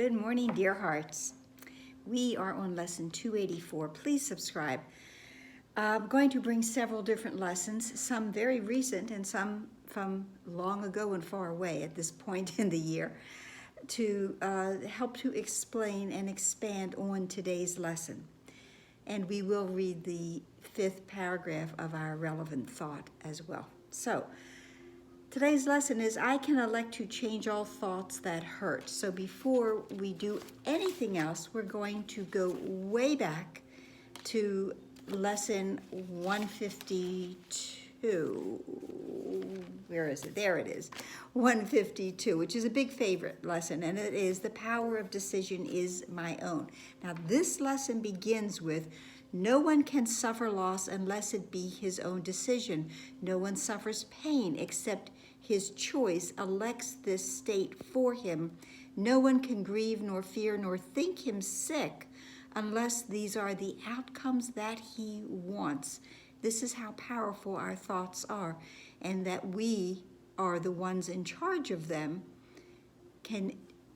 Good morning, dear hearts. We are on lesson 284. Please subscribe. I'm going to bring several different lessons, some very recent and some from long ago and far away at this point in the year, to help to explain and expand on today's lesson. And we will read the 5th paragraph of our relevant thought as well. So, today's lesson is I can elect to change all thoughts that hurt. So before we do anything else, we're going to go way back to lesson 152. Where is it? There it is. 152, which is a big favorite lesson, and it is the power of decision is my own. Now this lesson begins with no one can suffer loss unless it be his own decision. No one suffers pain except his choice elects this state for him. No one can grieve nor fear nor think him sick unless these are the outcomes that he wants. This is how powerful our thoughts are, and that we are the ones in charge of them, can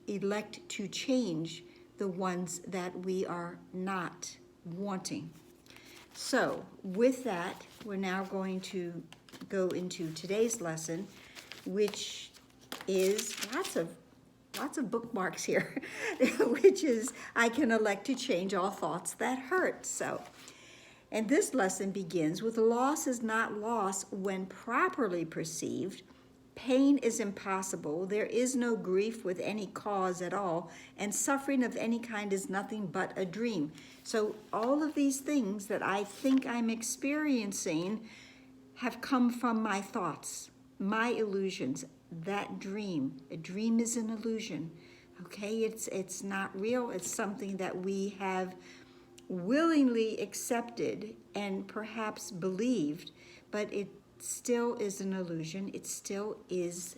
elect to change the ones that we are not wanting. So with that, we're now going to go into today's lesson, which is lots of bookmarks here, which is I can elect to change all thoughts that hurt. So, and this lesson begins with loss is not loss when properly perceived. Pain is impossible. There is no grief with any cause at all, and suffering of any kind is nothing but a dream. So all of these things that I think I'm experiencing have come from my thoughts, my illusions, that dream. A dream is an illusion, okay? It's not real. It's something that we have willingly accepted and perhaps believed, but it still is an illusion. It still is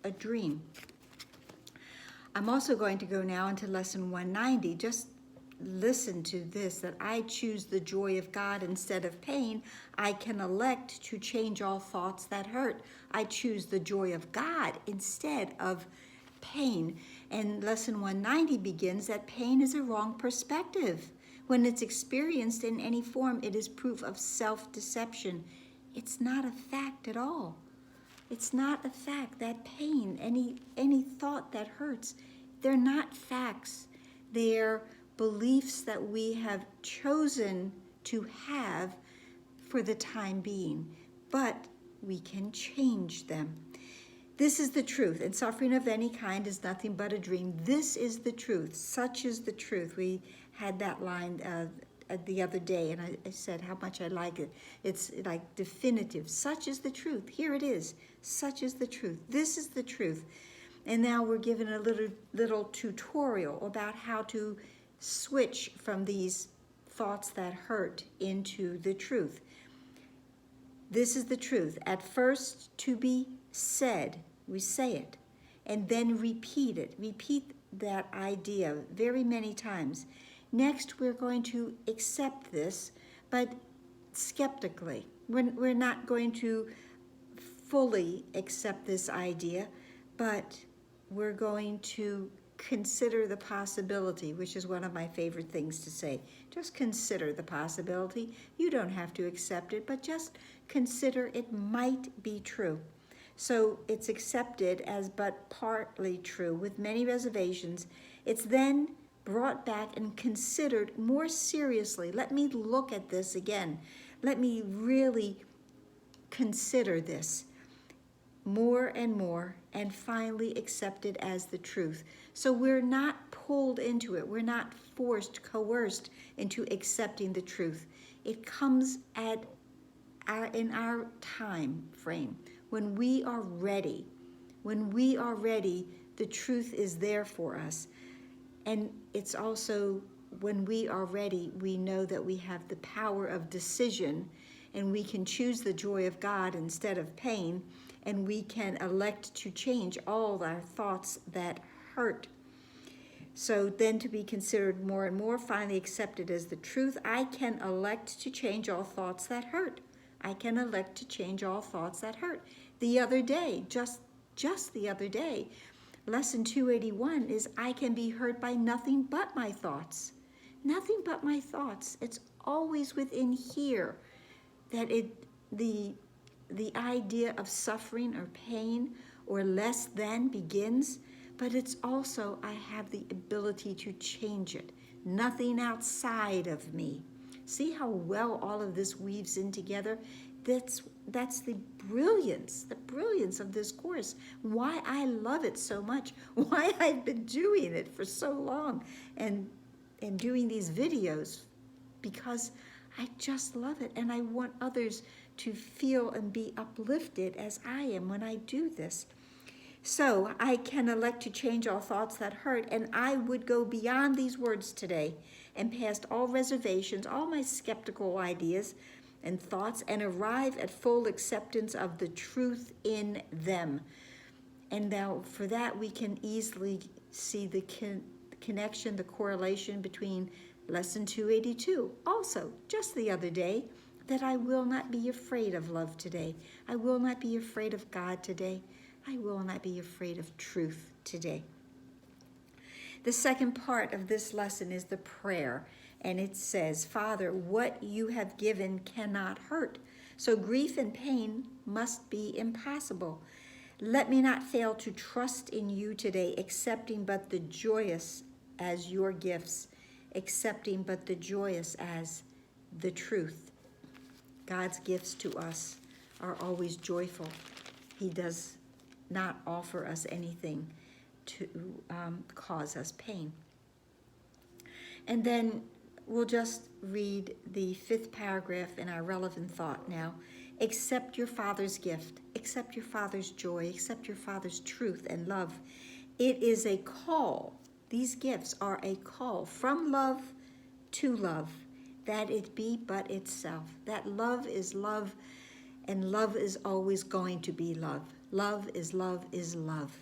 a dream. I'm also going to go now into lesson 190. Just listen to this, that I choose the joy of God instead of pain. I can elect to change all thoughts that hurt. I choose the joy of God instead of pain. And lesson 190 begins that pain is a wrong perspective. When it's experienced in any form, it is proof of self-deception. It's not a fact at all. It's not a fact. That pain, any thought that hurts, they're not facts. They're beliefs that we have chosen to have for the time being, but we can change them. This is the truth, and suffering of any kind is nothing but a dream. This is the truth. Such is the truth. We had that line the other day, and I said how much I like it. It's like definitive. Such is the truth. Here it is. Such is the truth. This is the truth. And now we're given a little tutorial about how to switch from these thoughts that hurt into the truth. This is the truth. At first, to be said, we say it, and then repeat it. Repeat that idea very many times. Next, we're going to accept this, but skeptically. We're not going to fully accept this idea, but we're going to consider the possibility, which is one of my favorite things to say. Just consider the possibility. You don't have to accept it, but just consider it might be true. So it's accepted as but partly true with many reservations. It's then brought back and considered more seriously. Let me look at this again. Let me really consider this more and more, and finally accept it as the truth. So we're not pulled into it. We're not forced, coerced into accepting the truth. It comes in our time frame. When we are ready, the truth is there for us. And it's also when we are ready, we know that we have the power of decision, and we can choose the joy of God instead of pain, and we can elect to change all our thoughts that hurt. So then to be considered more and more, finally accepted as the truth, I can elect to change all thoughts that hurt. I can elect to change all thoughts that hurt. The other day, just the other day, Lesson 281 is I can be hurt by nothing but my thoughts. Nothing but my thoughts. It's always within here that the idea of suffering or pain or less than begins, but it's also I have the ability to change it. Nothing outside of me. See how well all of this weaves in together? That's the brilliance of this course. Why I love it so much, why I've been doing it for so long and doing these videos, because I just love it, and I want others to feel and be uplifted as I am when I do this. So I can elect to change all thoughts that hurt, and I would go beyond these words today and past all reservations, all my skeptical ideas and thoughts, and arrive at full acceptance of the truth in them. And now for that we can easily see the connection, the correlation between Lesson 282. Also, just the other day, that I will not be afraid of love today. I will not be afraid of God today. I will not be afraid of truth today. The second part of this lesson is the prayer, and it says, Father, what you have given cannot hurt, so grief and pain must be impossible. Let me not fail to trust in you today, accepting but the joyous as your gifts, accepting but the joyous as the truth. God's gifts to us are always joyful. He does not offer us anything to cause us pain. And then we'll just read the 5th paragraph in our relevant thought now. Accept your Father's gift, accept your Father's joy, accept your Father's truth and love. It is a call. These gifts are a call from love to love, that it be but itself. That love is love, and love is always going to be love. Love is love is love.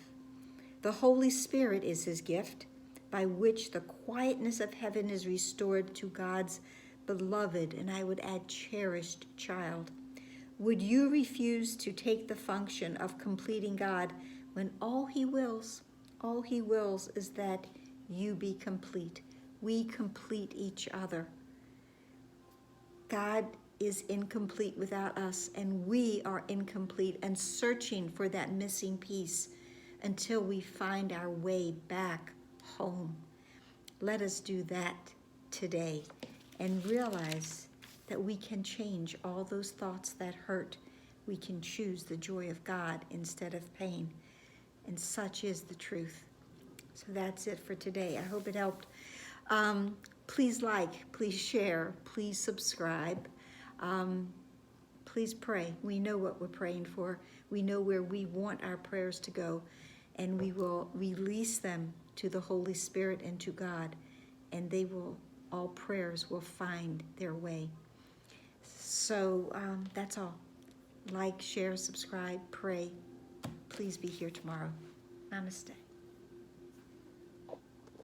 The Holy Spirit is his gift, by which the quietness of heaven is restored to God's beloved, and I would add cherished child. Would you refuse to take the function of completing God when all he wills is that you be complete? We complete each other. God is incomplete without us, and we are incomplete and searching for that missing piece until we find our way back home. Let us do that today and realize that we can change all those thoughts that hurt. We can choose the joy of God instead of pain, and such is the truth. So that's it for today. I hope it helped. Please like, please share, please subscribe. Please pray. We know what we're praying for. We know where we want our prayers to go, and we will release them to the Holy Spirit and to God, and all prayers will find their way. So that's all. Like, share, subscribe, pray. Please be here tomorrow. Namaste.